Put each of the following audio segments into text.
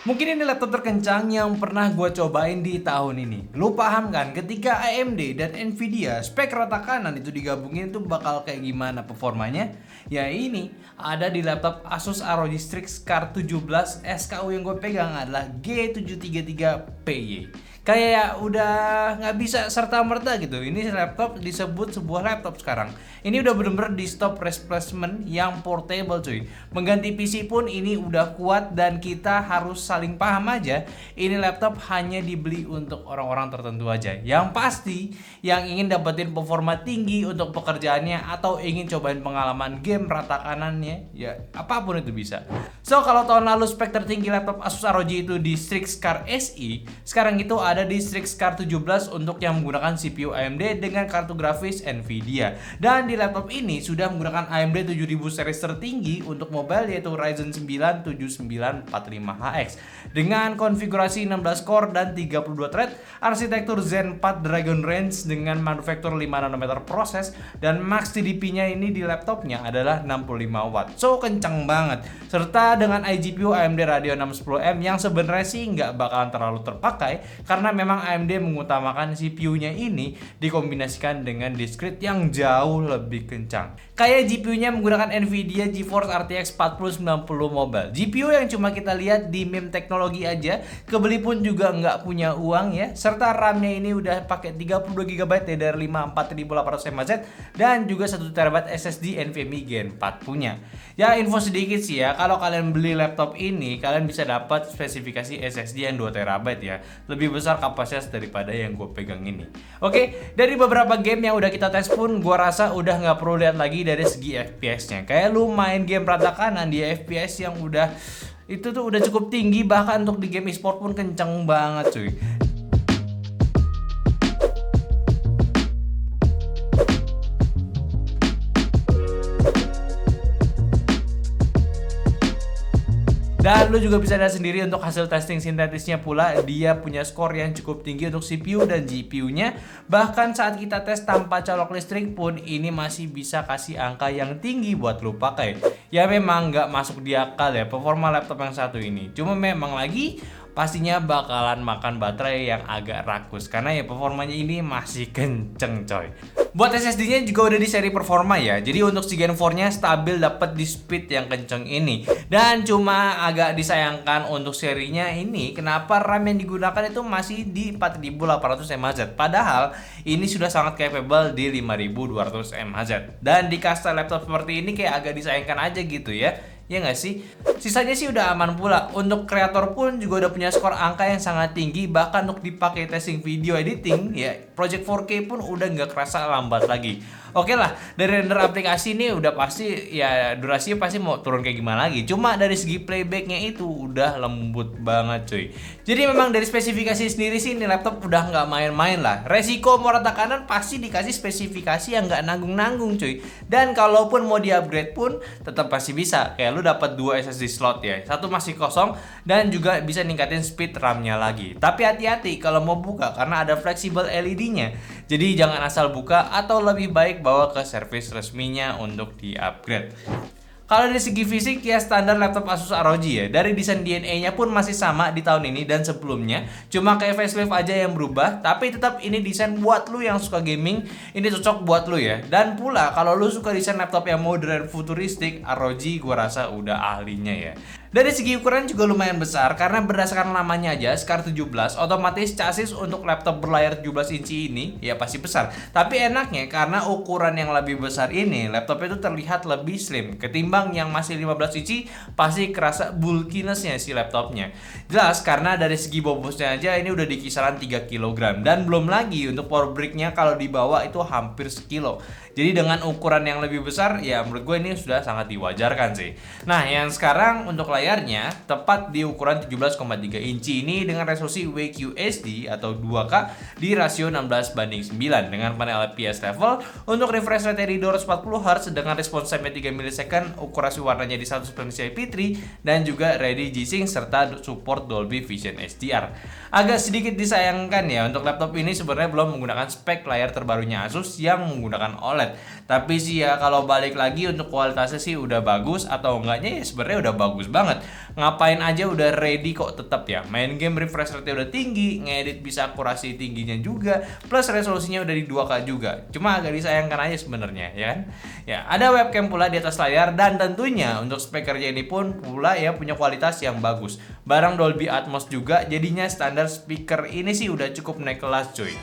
Mungkin ini laptop terkencang yang pernah gue cobain di tahun ini. Lu paham kan ketika AMD dan Nvidia spek rata kanan itu digabungin itu bakal kayak gimana performanya? Ya ini ada di laptop Asus ROG Strix Scar 17 SKU yang gue pegang adalah G733PY. Kayak udah nggak bisa serta merta gitu. Ini laptop disebut sebuah laptop sekarang. Ini udah bener-bener di stop replacement yang portable cuy. Mengganti PC pun ini udah kuat dan kita harus saling paham aja. Ini laptop hanya dibeli untuk orang-orang tertentu aja. Yang pasti yang ingin dapetin performa tinggi untuk pekerjaannya atau ingin cobain pengalaman game rata kanannya, ya apapun itu bisa. So kalau tahun lalu spek tertinggi laptop Asus ROG itu di Strix Scar SE, sekarang itu ada di Strix Scar 17 untuk yang menggunakan CPU AMD dengan kartu grafis Nvidia. Dan di laptop ini sudah menggunakan AMD 7000 series tertinggi untuk mobile yaitu Ryzen 9 7945HX dengan konfigurasi 16 core dan 32 thread, arsitektur Zen 4 Dragon Range dengan manufaktur 5 nanometer proses, dan max TDP-nya ini di laptopnya adalah 65 watt. So kenceng banget. Serta dengan iGPU AMD Radeon 610M yang sebenarnya sih nggak bakalan terlalu terpakai karena memang AMD mengutamakan CPU-nya ini dikombinasikan dengan discrete yang jauh lebih kencang. Kayak GPU-nya menggunakan Nvidia GeForce RTX 4090 Mobile. GPU yang cuma kita lihat di meme teknologi aja, kebeli pun juga nggak punya uang ya. Serta RAM-nya ini udah pakai 32GB DDR5 4800 mAh dan juga 1TB SSD NVMe Gen 4 punya. Ya info sedikit sih ya, kalau kalian beli laptop ini kalian bisa dapat spesifikasi SSD yang 2TB ya. Lebih besar kapasitas daripada yang gue pegang ini. Oke, dari beberapa game yang udah kita tes pun gue rasa udah nggak perlu lihat lagi dari segi FPS-nya. Kayak lu main game rata kanan di FPS yang udah itu tuh udah cukup tinggi, bahkan untuk di game e-sport pun kenceng banget cuy. Dan lu juga bisa lihat sendiri untuk hasil testing sintetisnya pula, dia punya skor yang cukup tinggi untuk CPU dan GPU-nya. Bahkan saat kita tes tanpa colok listrik pun ini masih bisa kasih angka yang tinggi buat lu pakai. Ya memang nggak masuk di akal ya performa laptop yang satu ini. Cuma memang lagi pastinya bakalan makan baterai yang agak rakus karena ya performanya ini masih kenceng coy. Buat SSD-nya juga udah di seri performa ya. Jadi untuk si Gen 4-nya stabil dapat di speed yang kenceng ini. Dan cuma agak disayangkan untuk serinya ini kenapa RAM yang digunakan itu masih di 4800 mAh. Padahal ini sudah sangat capable di 5200 mAh. Dan di kasta laptop seperti ini kayak agak disayangkan aja gitu ya. Ya nggak sih? Sisanya sih udah aman pula. Untuk kreator pun juga udah punya skor angka yang sangat tinggi. Bahkan untuk dipakai testing video editing ya, Project 4K pun udah nggak kerasa lambat lagi. Oke lah, dari render aplikasi ini udah pasti ya durasinya pasti mau turun kayak gimana lagi. Cuma dari segi playbacknya itu udah lembut banget cuy. Jadi memang dari spesifikasi sendiri sih ini laptop udah nggak main-main lah. Resiko mau rata kanan pasti dikasih spesifikasi yang nggak nanggung-nanggung cuy. Dan kalaupun mau di-upgrade pun tetap pasti bisa. Kayak lu dapat 2 SSD slot ya. Satu masih kosong dan juga bisa ningkatin speed RAM-nya lagi. Tapi hati-hati kalau mau buka karena ada fleksibel LED-nya. Jadi jangan asal buka atau lebih baik bawa ke servis resminya untuk di-upgrade. Kalau dari segi fisik ya standar laptop Asus ROG ya. Dari desain DNA-nya pun masih sama di tahun ini dan sebelumnya. Cuma kayak facelift aja yang berubah. Tapi tetap ini desain buat lu yang suka gaming, ini cocok buat lu ya. Dan pula kalau lu suka desain laptop yang modern futuristik, ROG gua rasa udah ahlinya ya. Dari segi ukuran juga lumayan besar karena berdasarkan namanya aja Scar 17, otomatis chassis untuk laptop berlayar 17 inci ini ya pasti besar. Tapi enaknya karena ukuran yang lebih besar ini, laptop itu terlihat lebih slim ketimbang yang masih 15 inci, pasti kerasa bulkiness-nya si laptopnya. Jelas karena dari segi bobotnya aja ini udah di kisaran 3 kg dan belum lagi untuk power brick-nya kalau dibawa itu hampir sekilo. Jadi dengan ukuran yang lebih besar ya menurut gue ini sudah sangat diwajarkan sih. Nah yang sekarang untuk layarnya tepat di ukuran 17,3 inci ini dengan resolusi WQHD atau 2K di rasio 16:9 dengan panel IPS level untuk refresh rate di 240Hz dengan respons time 3 ms, akurasi warnanya di 100% IP3 dan juga ready G-Sync serta support Dolby Vision HDR. Agak sedikit disayangkan ya untuk laptop ini sebenarnya belum menggunakan spek layar terbarunya Asus yang menggunakan OLED. Tapi sih ya kalau balik lagi untuk kualitasnya sih udah bagus atau enggaknya ya sebenarnya udah bagus banget. Ngapain aja udah ready kok tetap ya. Main game refresh rate udah tinggi, ngedit bisa akurasi tingginya juga, plus resolusinya udah di 2K juga. Cuma agak disayangkan aja sebenarnya ya kan. Ya, ada webcam pula di atas layar dan tentunya untuk speakernya ini pun pula ya punya kualitas yang bagus. Barang Dolby Atmos juga, jadinya standar speaker ini sih udah cukup naik kelas cuy.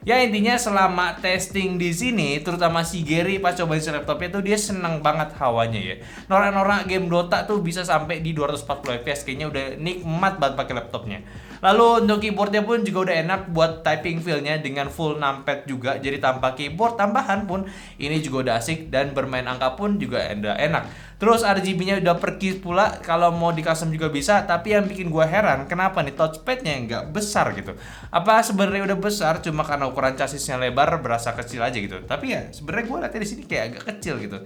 Ya intinya selama testing di sini, terutama si Gary pas cobain si laptopnya tuh dia seneng banget hawanya ya. Norak-norak game Dota tuh bisa sampai di 240 fps, kayaknya udah nikmat banget pakai laptopnya. Lalu untuk keyboardnya pun juga udah enak buat typing feel-nya dengan full numpad juga. Jadi tanpa keyboard tambahan pun ini juga udah asik dan bermain angka pun juga udah enak. Terus RGB-nya udah per keys pula, kalau mau di custom juga bisa. Tapi yang bikin gua heran, kenapa nih touchpad-nya nggak besar gitu? Apa sebenarnya udah besar cuma karena ukuran chassisnya lebar berasa kecil aja gitu? Tapi ya sebenarnya gua lihatnya di sini kayak agak kecil gitu.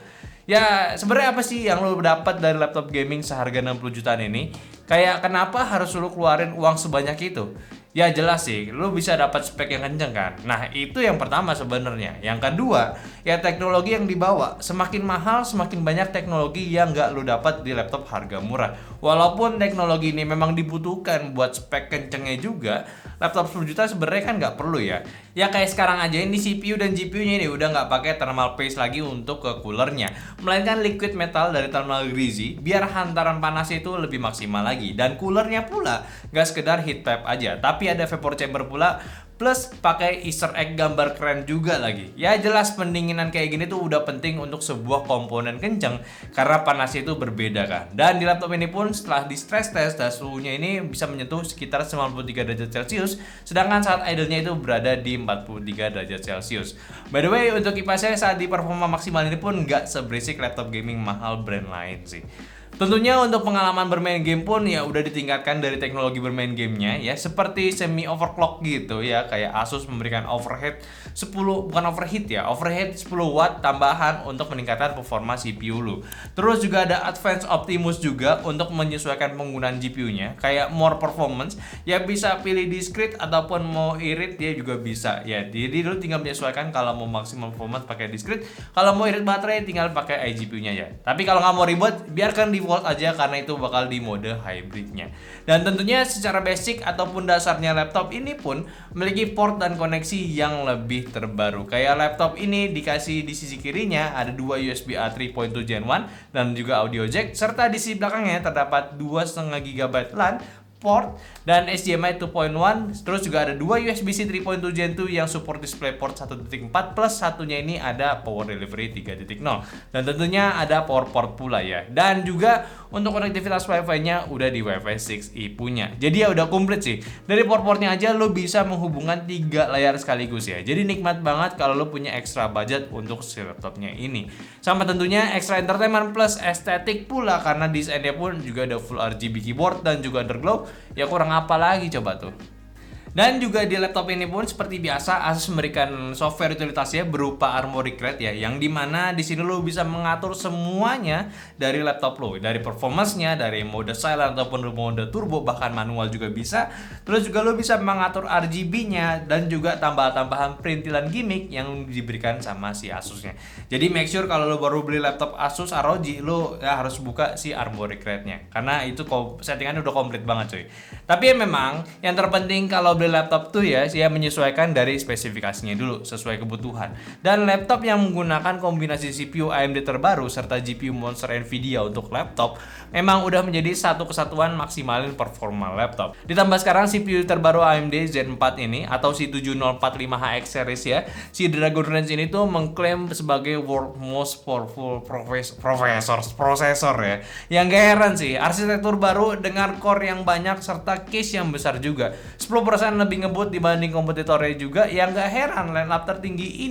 Ya sebenarnya apa sih yang lo dapat dari laptop gaming seharga 60 jutaan ini? Kayak kenapa harus lo keluarin uang sebanyak itu? Ya jelas sih, lu bisa dapat spek yang kenceng kan. Nah itu yang pertama sebenarnya. Yang kedua, ya teknologi yang dibawa. Semakin mahal, semakin banyak teknologi yang nggak lu dapat di laptop harga murah. Walaupun teknologi ini memang dibutuhkan buat spek kencengnya juga, laptop 10 juta sebenarnya kan nggak perlu ya. Ya kayak sekarang aja ini CPU dan GPU-nya ini udah nggak pakai thermal paste lagi untuk ke coolernya, melainkan liquid metal dari thermal greasy biar hantaran panas itu lebih maksimal lagi. Dan coolernya pula nggak sekedar heat pipe aja, tapi ada vapor chamber pula, plus pakai Easter egg gambar keren juga lagi. Ya jelas pendinginan kayak gini tuh udah penting untuk sebuah komponen kenceng karena panasnya itu berbeda kan. Dan di laptop ini pun setelah di stress test, suhunya ini bisa menyentuh sekitar 93 derajat Celcius, sedangkan saat idle-nya itu berada di 43 derajat Celcius. By the way, untuk kipasnya saat di performa maksimal ini pun nggak seberisik laptop gaming mahal brand lain sih. Tentunya untuk pengalaman bermain game pun ya udah ditingkatkan dari teknologi bermain gamenya ya, seperti semi overclock gitu ya, kayak Asus memberikan overhead 10, bukan overheat ya, overhead 10 watt tambahan untuk meningkatkan performa CPU lu. Terus juga ada Advanced Optimus juga untuk menyesuaikan penggunaan GPU-nya, kayak more performance ya, bisa pilih discrete ataupun mau irit dia juga bisa ya. Jadi lu tinggal menyesuaikan, kalau mau maksimal performance pakai discrete, kalau mau irit baterai tinggal pakai iGPU-nya ya. Tapi kalau nggak mau ribet, biarkan di default aja karena itu bakal di mode hybridnya. Dan tentunya secara basic ataupun dasarnya laptop ini pun memiliki port dan koneksi yang lebih terbaru. Kayak laptop ini dikasih di sisi kirinya ada dua USB A 3.2 Gen 1 dan juga audio jack, serta di sisi belakangnya terdapat 2,5 GB LAN port dan HDMI 2.1. Terus juga ada dua USB-C 3.2 Gen 2 yang support DisplayPort 1.4, plus satunya ini ada Power Delivery 3.0 dan tentunya ada power port pula ya. Dan juga untuk konektivitas Wi-Fi-nya udah di Wi-Fi 6E punya. Jadi ya udah komplit sih. Dari port-portnya aja lo bisa menghubungkan 3 layar sekaligus ya. Jadi nikmat banget kalau lo punya extra budget untuk si laptopnya ini. Sama tentunya extra entertainment plus estetik pula karena desainnya pun juga ada full RGB keyboard dan juga underglow. Ya kurang apa lagi coba tuh. Dan juga di laptop ini pun seperti biasa Asus memberikan software utilitasnya berupa Armoury Crate ya, yang dimana di sini lo bisa mengatur semuanya dari laptop lo, dari performance-nya, dari mode silent ataupun mode turbo, bahkan manual juga bisa. Terus juga lo bisa mengatur RGB-nya dan juga tambahan-tambahan perintilan gimmick yang diberikan sama si Asusnya. Jadi make sure kalau lo baru beli laptop Asus ROG, lo ya harus buka si Armoury Crate-nya karena itu settingannya udah komplit banget cuy. Tapi ya memang yang terpenting kalau laptop tuh ya menyesuaikan dari spesifikasinya dulu sesuai kebutuhan. Dan laptop yang menggunakan kombinasi CPU AMD terbaru serta GPU monster Nvidia untuk laptop memang udah menjadi satu kesatuan maksimalin performa laptop. Ditambah sekarang CPU terbaru AMD Zen 4 ini atau si 7045HX series ya, si Dragon Range ini tuh mengklaim sebagai world most powerful processor ya. Yang gak heran sih, arsitektur baru dengan core yang banyak serta case yang besar juga. 10% akan lebih ngebut dibanding kompetitornya juga. Ya nggak heran, lineup tertinggi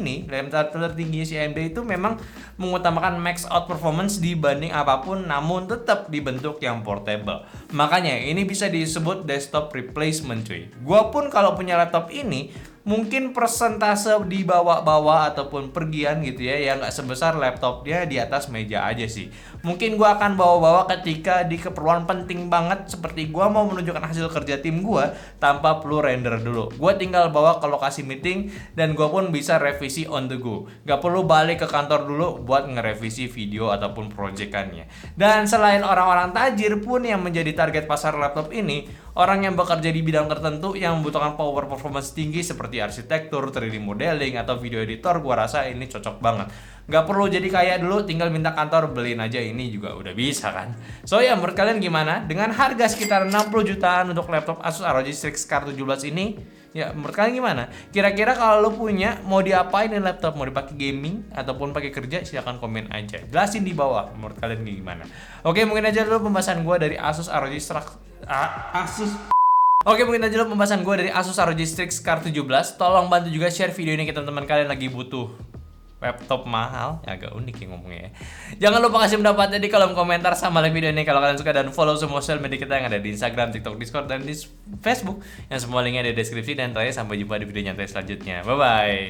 si AMD itu memang mengutamakan max out performance dibanding apapun, namun tetap dibentuk yang portable. Makanya ini bisa disebut desktop replacement cuy. Gua pun kalau punya laptop ini mungkin persentase dibawa-bawa ataupun pergian gitu ya, yang nggak sebesar laptopnya di atas meja aja sih. Mungkin gua akan bawa-bawa ketika di keperluan penting banget, seperti gua mau menunjukkan hasil kerja tim gua tanpa perlu render dulu. Gua tinggal bawa ke lokasi meeting dan gua pun bisa revisi on the go. Gak perlu balik ke kantor dulu buat ngerevisi video ataupun proyekannya. Dan selain orang-orang tajir pun yang menjadi target pasar laptop ini, orang yang bekerja di bidang tertentu yang membutuhkan power performance tinggi seperti arsitektur, 3D modeling, atau video editor, gua rasa ini cocok banget. Gak perlu jadi kaya dulu, tinggal minta kantor beliin aja, ini juga udah bisa kan. So ya, menurut kalian gimana? Dengan harga sekitar 60 jutaan untuk laptop Asus ROG Strix Car 17 ini, ya menurut kalian gimana? Kira-kira kalau lo punya, mau diapain nih laptop? Mau dipakai gaming ataupun pakai kerja? Silahkan komen aja, jelasin di bawah menurut kalian gimana. Oke, mungkin aja dulu pembahasan gue dari Asus ROG Strix Oke, mungkin aja dulu pembahasan gue dari Asus ROG Strix Car 17. Tolong bantu juga share video ini ke teman-teman kalian lagi butuh laptop mahal. Ya, agak unik ya ngomongnya ya. Jangan lupa kasih pendapatnya di kolom komentar sama like video ini kalau kalian suka, dan follow semua sosial media kita yang ada di Instagram, TikTok, Discord, dan di Facebook, yang semua linknya ada di deskripsi. Dan terakhir, sampai jumpa di video nyantai selanjutnya. Bye bye.